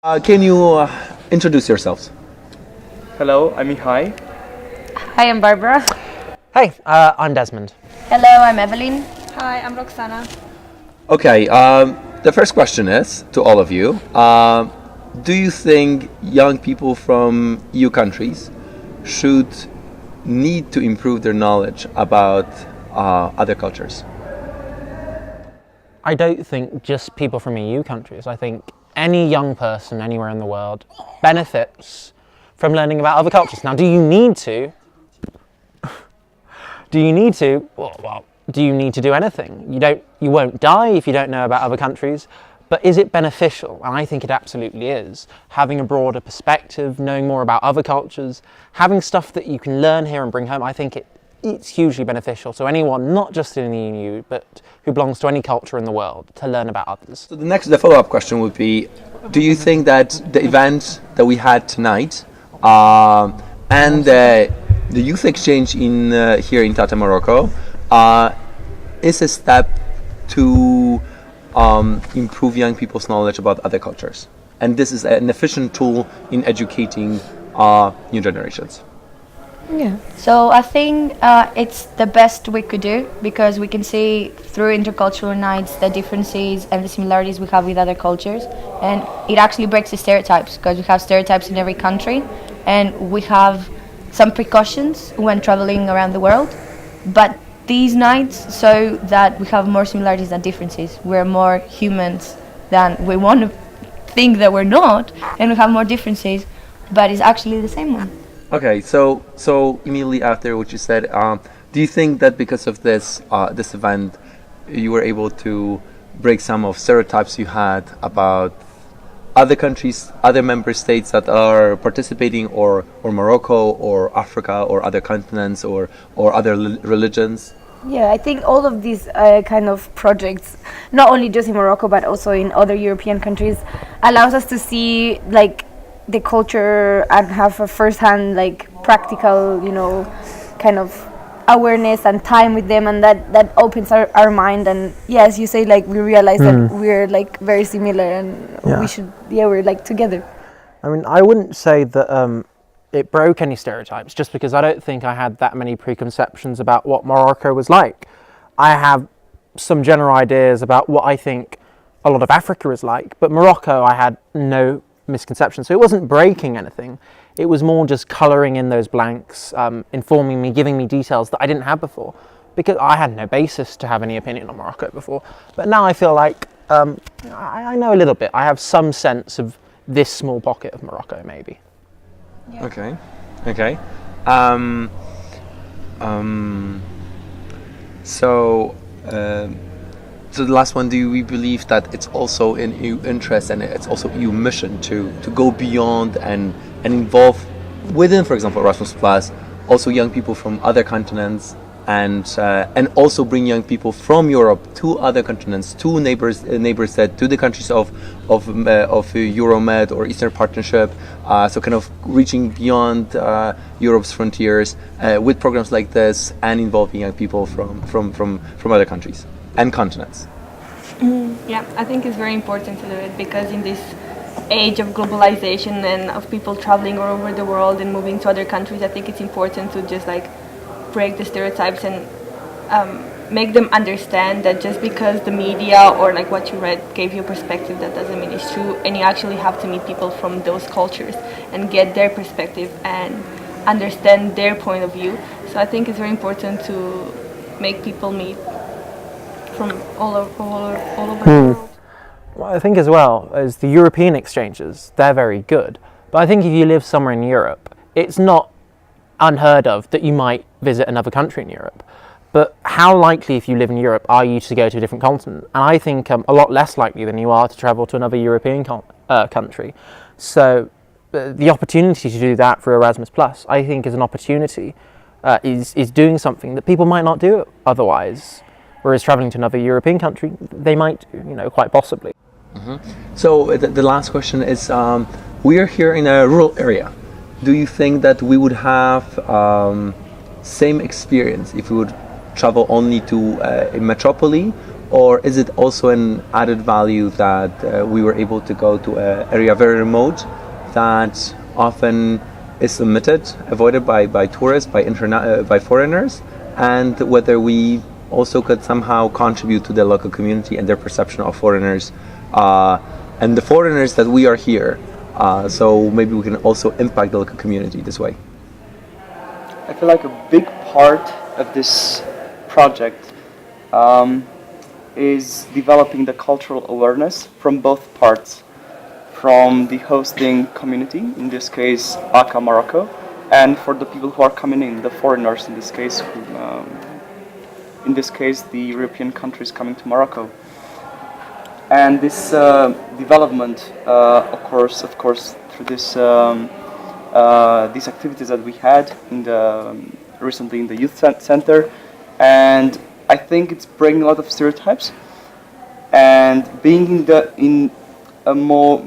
Can you introduce yourselves? Hello, I'm Mihai. Hi, I'm Barbara. Hey, I'm Desmond. Hello, I'm Evelyn. Hi, I'm Roxana. Okay, the first question is to all of you. Do you think young people from EU countries should need to improve their knowledge about other cultures? I don't think just people from EU countries. I think any young person anywhere in the world benefits from learning about other cultures. Now, do you need to? Do you need to? Well, do you need to do anything? You won't die if you don't know about other countries, but is it beneficial? And I think it absolutely is. Having a broader perspective, knowing more about other cultures, having stuff that you can learn here and bring home, I think it's hugely beneficial to anyone, not just in the EU, but who belongs to any culture in the world, to learn about others. So the follow-up question would be, do you think that the event that we had tonight and the youth exchange here in Tata, Morocco, is a step to improve young people's knowledge about other cultures? And this is an efficient tool in educating new generations. Yeah. So I think it's the best we could do because we can see through intercultural nights the differences and the similarities we have with other cultures, and it actually breaks the stereotypes because we have stereotypes in every country, and we have some precautions when traveling around the world. But these nights show that we have more similarities than differences. We're more humans than we want to think that we're not, and we have more differences, but it's actually the same one. Okay, so immediately after what you said, do you think that because of this event, you were able to break some of stereotypes you had about other countries, other member states that are participating, or Morocco, or Africa, or other continents, or other religions? Yeah, I think all of these kind of projects, not only just in Morocco but also in other European countries, allows us to see the culture and have a first-hand practical, kind of awareness and time with them, and that opens our mind. And yeah, as you say, we realize that we're very similar, and we're together. I mean, I wouldn't say that it broke any stereotypes, just because I don't think I had that many preconceptions about what Morocco was like. I have some general ideas about what I think a lot of Africa is like, but Morocco I had no misconceptions. So it wasn't breaking anything. It was more just colouring in those blanks, informing me, giving me details that I didn't have before, because I had no basis to have any opinion on Morocco before. But now I feel like I know a little bit. I have some sense of this small pocket of Morocco, maybe. Yeah. Okay. So the last one, do we believe that it's also in EU interest and it's also EU mission to go beyond and involve within, for example, Erasmus Plus, also young people from other continents, and also bring young people from Europe to other continents, to neighbors to the countries of Euromed or Eastern Partnership, so kind of reaching beyond Europe's frontiers with programs like this and involving young people from other countries and continents. Yeah, I think it's very important to do it because in this age of globalization and of people traveling all over the world and moving to other countries, I think it's important to just break the stereotypes and make them understand that just because the media or what you read gave you a perspective, that doesn't mean it's true, and you actually have to meet people from those cultures and get their perspective and understand their point of view. So I think it's very important to make people meet from all over the world. Well, I think as well as the European exchanges, they're very good. But I think if you live somewhere in Europe, it's not unheard of that you might visit another country in Europe. But how likely, if you live in Europe, are you to go to a different continent? And I think a lot less likely than you are to travel to another European country. So the opportunity to do that for Erasmus Plus, I think, is an opportunity, is doing something that people might not do otherwise. Whereas traveling to another European country, they might do, quite possibly. Mm-hmm. So the last question is, we are here in a rural area. Do you think that we would have same experience if we would travel only to a metropolis, or is it also an added value that we were able to go to an area very remote that often is avoided by tourists, by foreigners, and whether we also could somehow contribute to the local community and their perception of foreigners and the foreigners that we are here. So maybe we can also impact the local community this way. I feel like a big part of this project is developing the cultural awareness from both parts, from the hosting community, in this case ACA Morocco, and for the people who are coming in, the foreigners in this case, the European countries coming to Morocco. And this development, of course, through this these activities that we had recently in the youth center, and I think it's breaking a lot of stereotypes, and being in a more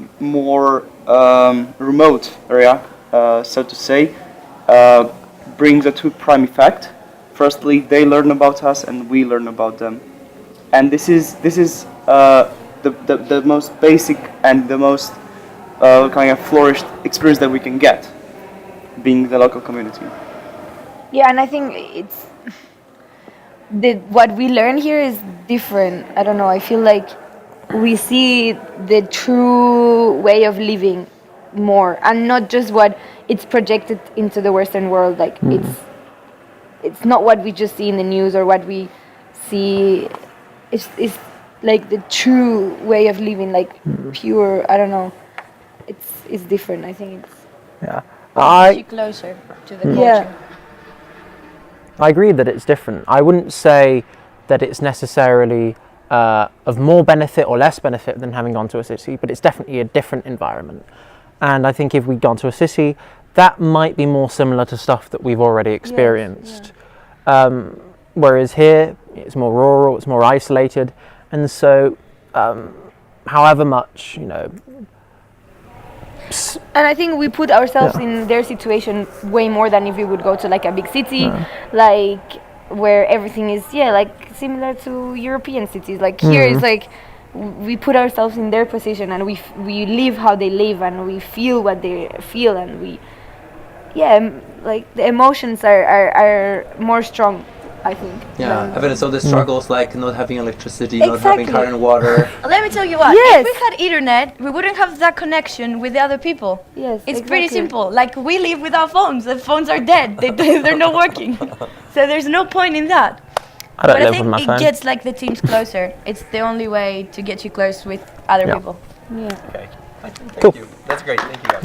remote area, so to say, brings a two prime effect. Firstly, they learn about us, and we learn about them, and this is the most basic and the most kind of flourished experience that we can get, being the local community. Yeah, and I think it's what we learn here is different. I don't know. I feel like we see the true way of living more, and not just what it's projected into the Western world. Like it's not what we just see in the news or what we see. It's like the true way of living, like pure. I don't know. It's different. I think it's You closer to the culture. yeah. I agree that it's different. I wouldn't say that it's necessarily of more benefit or less benefit than having gone to a city, but it's definitely a different environment. And I think if we'd gone to a city, that might be more similar to stuff that we've already experienced. Whereas here, it's more rural, it's more isolated, and so however much, And I think we put ourselves in their situation way more than if we would go to like a big city, like where everything is like similar to European cities. Like here is like we put ourselves in their position, and we live how they live, and we feel what they feel, and we like the emotions are more strong, I think. Yeah, even so the struggles like not having electricity, not having current water. Let me tell you what. Yes. If we had internet, we wouldn't have that connection with the other people. Yes, It's pretty exactly. simple. Like we live without phones. The phones are dead. They're not working. So there's no point in that. I don't But I live with think my it phone. gets like the teams closer. It's the only way to get you close with other people. Yeah. Okay. Cool. That's great. Thank you guys.